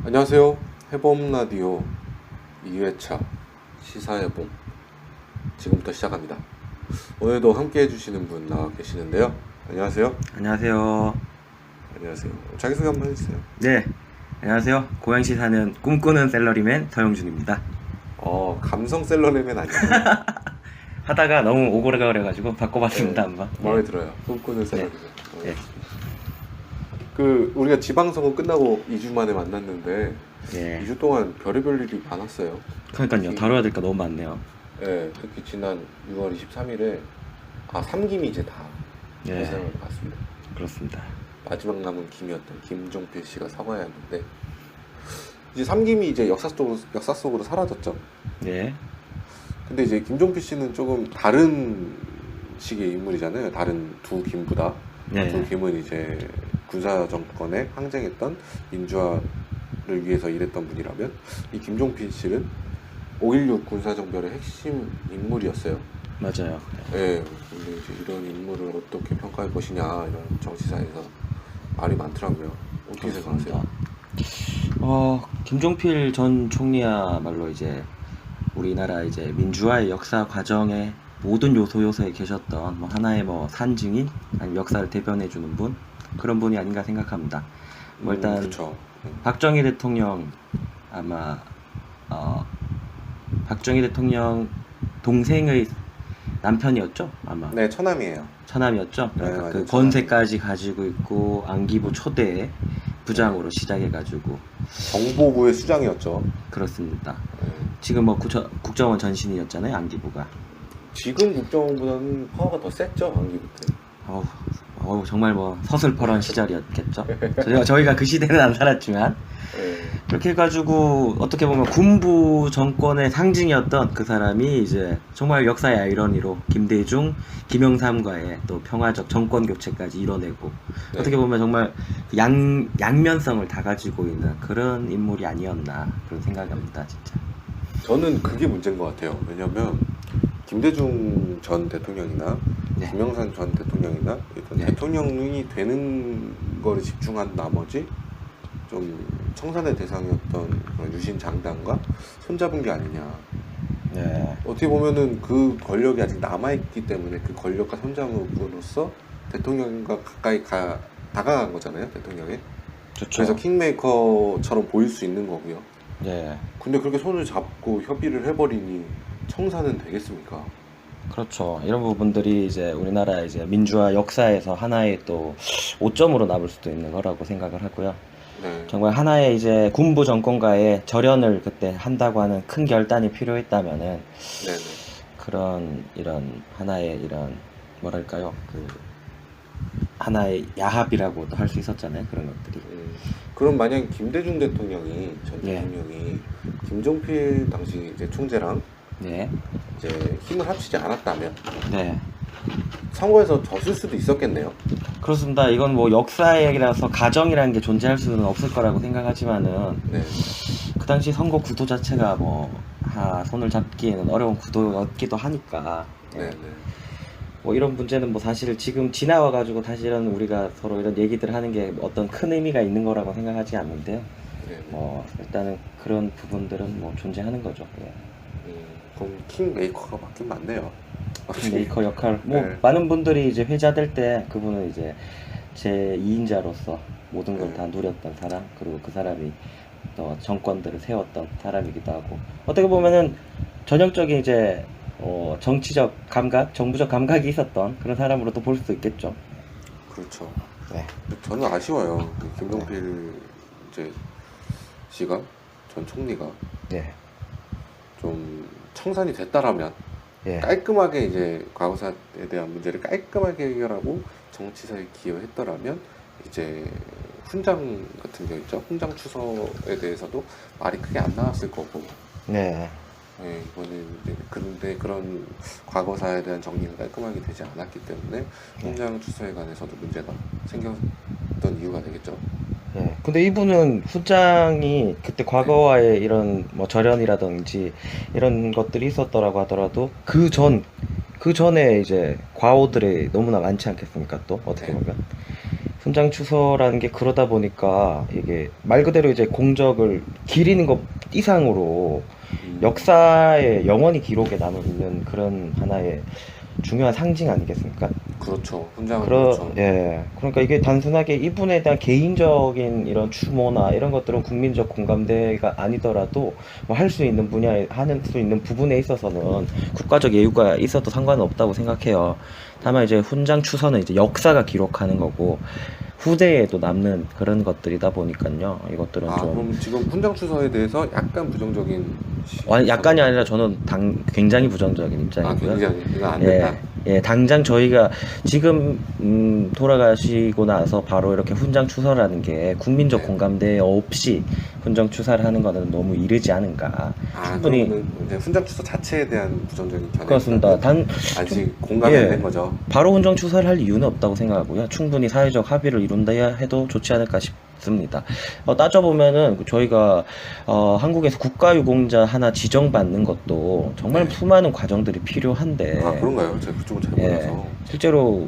안녕하세요. 해봄 라디오 2회차 시사해봄 지금부터 시작합니다. 오늘도 함께 해주시는 분 나와 계시는데요. 안녕하세요. 안녕하세요. 안녕하세요. 자기소개 한번 해주세요. 네, 안녕하세요. 고양시 사는 꿈꾸는 샐러리맨 서영준입니다. 감성 셀러리맨 아니에요? 하다가 너무 오글거려가지고 바꿔봤습니다. 네, 한번. 마음에 예. 들어요. 꿈꾸는 셀러리맨. 예. 우리가 지방선거 끝나고 2주 만에 만났는데 예. 2주 동안 별의별 일이 많았어요. 그러니까요. 다뤄야 될 거 너무 많네요. 네, 특히 지난 6월 23일에 3김이 이제 다 예. 대상을 받습니다. 그렇습니다. 마지막 남은 김이었던 김종필 씨가 사과해야 하는데 이제 3김이 이제 역사 속으로 사라졌죠. 예. 근데 이제 김종필 씨는 조금 다른 식의 인물이잖아요. 다른 두 김보다. 예. 두 김은 이제 군사 정권에 항쟁했던 민주화를 위해서 일했던 분이라면 이 김종필 씨는 5.16 군사정별의 핵심 인물이었어요. 맞아요. 예, 근데 이제 이런 인물을 어떻게 평가해 보시냐 이런 정치사에서 말이 많더라고요. 어떻게 생각하세요? 김종필 전 총리야말로 이제 우리나라 이제 민주화의 역사 과정의 모든 요소에 계셨던 하나의 산증인 아니면 역사를 대변해주는 분 그런 분이 아닌가 생각합니다. 일단 그렇죠. 박정희 대통령 아마 박정희 대통령 동생의 남편이었죠 아마. 네, 처남이에요. 처남이었죠. 네, 그러니까 맞아요. 그 권세까지 가지고 있고 안기부 초대 부장으로 시작해가지고 정보부의 수장이었죠. 그렇습니다. 네. 지금 국정원 전신이었잖아요 안기부가. 지금 국정원보다는 파워가 더 셌죠, 안기부 때. 정말 서슬퍼런 시절이었겠죠. 저희가 그 시대는 안 살았지만 네. 그렇게 해가지고 어떻게 보면 군부 정권의 상징이었던 그 사람이 이제 정말 역사의 아이러니로 김대중, 김영삼과의 또 평화적 정권 교체까지 이뤄내고 네. 어떻게 보면 정말 양면성을 다 가지고 있는 그런 인물이 아니었나 그런 생각합니다, 진짜. 저는 그게 문제인 것 같아요. 왜냐면 김대중 전 대통령이나 네. 김영삼 전 대통령이나 일단 네. 대통령이 되는 거를 집중한 나머지 좀 청산의 대상이었던 그런 유신 장단과 손잡은 게 아니냐. 네. 어떻게 보면은 그 권력이 아직 남아있기 때문에 그 권력과 손잡음으로써 대통령과 가까이 다가간 거잖아요, 대통령에. 좋죠. 그래서 킹메이커처럼 보일 수 있는 거고요. 네. 근데 그렇게 손을 잡고 협의를 해버리니 청산은 되겠습니까? 그렇죠. 이런 부분들이 이제 우리나라 이제 민주화 역사에서 하나의 또 오점으로 남을 수도 있는 거라고 생각을 하고요. 네. 정말 하나의 이제 군부 정권과의 절연을 그때 한다고 하는 큰 결단이 필요했다면은 네네. 이런 하나의 이런 뭐랄까요 하나의 야합이라고도 할 수 있었잖아요. 그런 것들이. 그럼 만약 김대중 대통령이 전 예. 대통령이 김종필 당시 이제 총재랑 네. 이제 힘을 합치지 않았다면 네. 선거에서 졌을 수도 있었겠네요. 그렇습니다. 이건 역사이라서 가정이라는 게 존재할 수는 없을 거라고 생각하지만은 네. 그 당시 선거 구도 자체가 손을 잡기에는 어려운 구도였기도 하니까. 네네. 이런 문제는 사실 지금 지나와가지고 다시 이런 우리가 서로 이런 얘기들 하는 게 어떤 큰 의미가 있는 거라고 생각하지 않는데요. 네. 일단은 그런 부분들은 존재하는 거죠. 예. 그럼 킹메이커가 맞긴 맞네요. 메이커 역할, 네. 많은 분들이 이제 회자될 때 그분은 이제 제 2인자로서 모든 걸 다 누렸던 사람, 그리고 그 사람이 또 정권들을 세웠던 사람이기도 하고, 어떻게 보면은 전형적인 이제 정치적 감각, 정부적 감각이 있었던 그런 사람으로도 볼 수도 있겠죠. 그렇죠. 네. 저는 아쉬워요. 김종필 이제 씨가 전 총리가 네. 좀 청산이 됐다라면 예. 깔끔하게 이제 과거사에 대한 문제를 깔끔하게 해결하고 정치사에 기여했더라면 이제 훈장 같은 게 있죠. 훈장 추서에 대해서도 말이 크게 안 나왔을 거고. 네. 네, 이거는 이제 근데 그런 과거사에 대한 정리가 깔끔하게 되지 않았기 때문에 훈장 추서에 관해서도 문제가 생겼던 이유가 되겠죠. 예. 근데 이분은 훈장이 그때 과거와의 이런 절연이라든지 이런 것들이 있었더라고 하더라도 그 전에 이제 과오들이 너무나 많지 않겠습니까? 또 어떻게 네. 보면 훈장 추서라는 게 그러다 보니까 이게 말 그대로 이제 공적을 기리는 것 이상으로 역사에 영원히 기록에 남는 그런 하나의 중요한 상징 아니겠습니까? 그렇죠. 훈장은 그렇죠. 예. 그러니까 이게 단순하게 이분에 대한 개인적인 이런 추모나 이런 것들은 국민적 공감대가 아니더라도 뭐 할 수 있는 분야에 하는 수 있는 부분에 있어서는 국가적 예우가 있어도 상관은 없다고 생각해요. 다만 이제 훈장 추서는 이제 역사가 기록하는 거고 후대에도 남는 그런 것들이다 보니까요. 이것들은 좀 그럼 지금 훈장 추서에 대해서 약간 부정적인 약간이 아니라 저는 굉장히 부정적인 입장이고요. 굉장히 이거 안 예, 된다. 예, 당장 저희가 지금 돌아가시고 나서 바로 이렇게 훈장 추서라는 게 국민적 네. 공감대 없이 훈장 추사를 하는 거는 너무 이르지 않은가. 충분히 그러면은 이제 훈장 추서 자체에 대한 부정적인 견해. 그렇습니다. 아직 공감이 안 예. 된 거죠. 바로 훈장 추사를 할 이유는 없다고 생각하고요. 충분히 사회적 합의를 이룬다 해도 좋지 않을까 싶습니다. 따져보면은 저희가 한국에서 국가유공자 하나 지정받는 것도 정말 네. 수많은 과정들이 필요한데 그런가요? 제가 그쪽은 잘 예, 몰라서. 실제로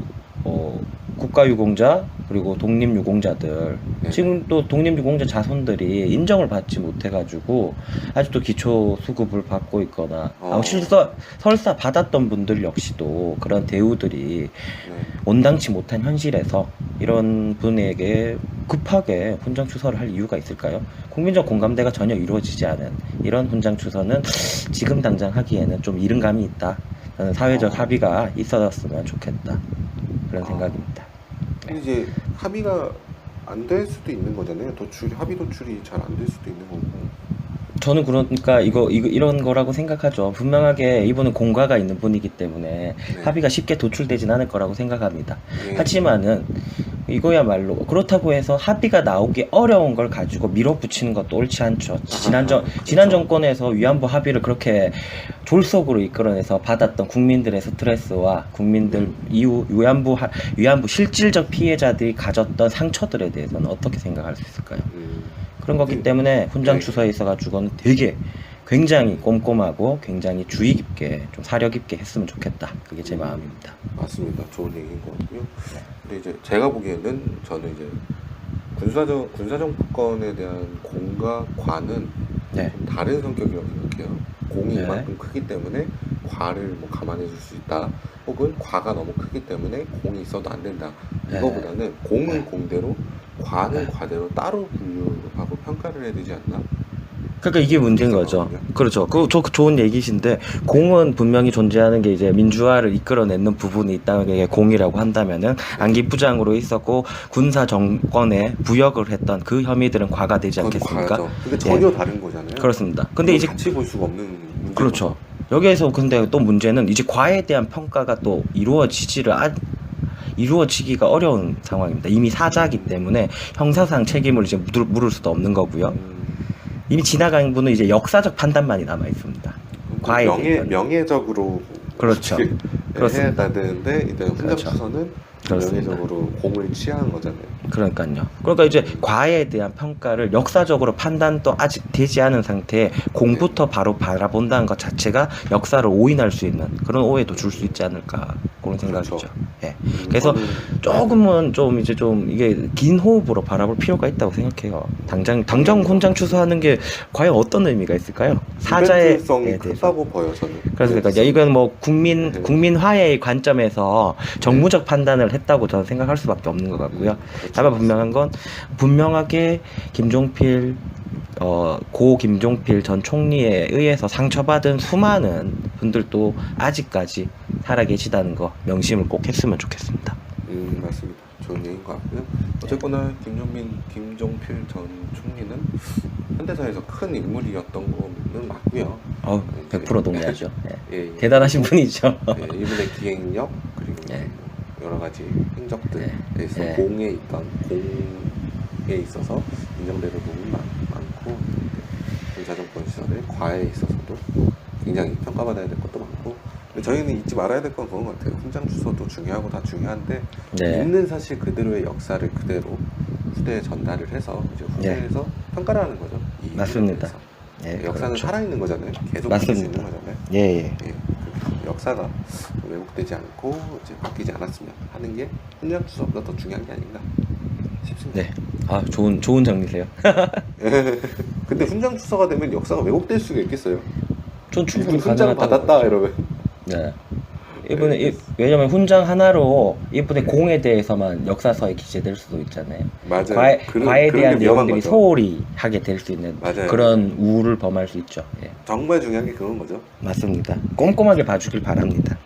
국가유공자 그리고 독립유공자들 네. 지금 또 독립유공자 자손들이 인정을 받지 못해가지고 아직도 기초수급을 받고 있거나 설사 받았던 분들 역시도 그런 대우들이 네. 온당치 못한 현실에서 이런 분에게 급하게 훈장 추서를 할 이유가 있을까요? 국민적 공감대가 전혀 이루어지지 않은 이런 훈장 추서는 지금 당장 하기에는 좀 이른 감이 있다. 저는 사회적 합의가 있었으면 좋겠다. 그런 생각입니다. 근데 이제 합의가 안 될 수도 있는 거잖아요. 합의 도출이 잘 안 될 수도 있는 거고. 저는 그러니까 이런 거라고 생각하죠. 분명하게 이분은 공과가 있는 분이기 때문에 네. 합의가 쉽게 도출되진 않을 거라고 생각합니다. 네. 하지만은 이거야말로 그렇다고 해서 합의가 나오기 어려운 걸 가지고 밀어붙이는 것도 옳지 않죠. 지난 그렇죠. 정권에서 위안부 합의를 그렇게 졸속으로 이끌어내서 받았던 국민들의 스트레스와 국민들 이후 위안부 실질적 피해자들이 가졌던 상처들에 대해서는 어떻게 생각할 수 있을까요? 그런 거기 때문에 훈장 추서에 있어가지고는 되게 굉장히 꼼꼼하고 굉장히 주의 깊게 좀 사려 깊게 했으면 좋겠다. 그게 제 마음입니다. 맞습니다. 좋은 얘기인 것 같고요. 근데 이제 제가 보기에는 저는 이제 군사정권에 대한 공과 과는 네. 좀 다른 성격이라고 생각해요. 공이 네. 이만큼 크기 때문에 과를 뭐 감안해 줄 수 있다. 혹은 과가 너무 크기 때문에 공이 있어도 안 된다. 네. 이거보다는 공은 네. 공대로 과는 네. 과대로 따로 분류하고 평가를 해야 되지 않나? 그러니까 이게 문제인 거죠. 그렇죠. 좋은 얘기신데 공은 분명히 존재하는 게 이제 민주화를 이끌어내는 부분이 있다는 게 공이라고 한다면은 안기부장으로 있었고 군사 정권에 부역을 했던 그 혐의들은 과가 되지 않겠습니까? 과죠. 그게 전혀 다른 거잖아요. 그렇습니다. 근데 이제 같이 볼 수가 없는 문제. 그렇죠. 여기에서 근데 또 문제는 이제 과에 대한 평가가 또 이루어지기가 어려운 상황입니다. 이미 사자이기 때문에 형사상 책임을 이제 물을 수도 없는 거고요. 이미 지나간 분은 이제 역사적 판단만이 남아 있습니다. 과에 대해서는. 명예적으로 그렇죠. 그렇습니다. 해야 되는데 이제 훈장 그렇죠. 추서는 그렇습니다. 명예적으로 공을 취하는 거잖아요. 그러니까요. 그러니까 이제 과에 대한 평가를 역사적으로 판단도 아직 되지 않은 상태에 공부터 바로 바라본다는 것 자체가 역사를 오인할 수 있는 그런 오해도 줄 수 있지 않을까 그런 생각이죠. 그렇죠. 예. 그래서 조금은 좀 이제 좀 이게 긴 호흡으로 바라볼 필요가 있다고 생각해요. 당장 훈장 추서하는 게 과연 어떤 의미가 있을까요? 사자에 이벤트성이 대해서. 크다고 보여 저는. 그러니까 이건 뭐 국민 화해의 관점에서 정무적 판단을 했다고 저는 생각할 수밖에 없는 것 같고요. 다만 분명한 건 분명하게 김종필 고 김종필 전 총리에 의해서 상처받은 수많은 분들도 아직까지 살아계시다는 거 명심을 꼭 했으면 좋겠습니다. 맞습니다. 좋은 얘기인 것 같고요. 어쨌거나 김종필 전 총리는 현대사에서 큰 인물이었던 거는 맞고요. 100% 동의하죠. 예. 대단하신 분이죠. 이분의 기획력 그리고 여러 가지 행적들에 있어서 공에 있어서 인정되는 부분이 많고 군사정권 시절에 과에 있어서도 굉장히 평가받아야 될 것도 많고 근데 저희는 잊지 말아야 될 건 그런 것 같아요. 훈장 추서도 중요하고 다 중요한데 있는 사실 그대로의 역사를 그대로 후대에 전달을 해서 이제 후대에서 평가를 하는 거죠. 맞습니다. 역사는 그렇죠. 살아있는 거잖아요. 계속 바뀔 수 있는 거잖아요. 역사가 왜곡되지 않고 이제 바뀌지 않았으면 하는 게 훈장 추서보다 더 중요한 게 아닌가. 싶습니다. 네. 아, 좋은 정리세요. 근데 훈장 추서가 되면 역사가 왜곡될 수가 있겠어요? 전 충분히 이분 훈장 가능하다고 받았다 보죠. 이러면. 네. 이분의 왜냐면 훈장 하나로 이분의 공에 대해서만 역사서에 기재될 수도 있잖아요. 맞아요. 과에 그런 대한 게 위험한 내용들이 거죠. 소홀히 하게 될 수 있는 맞아요. 그런 우를 범할 수 있죠. 예. 정말 중요한 게 그건 거죠. 맞습니다. 꼼꼼하게 봐주길 바랍니다.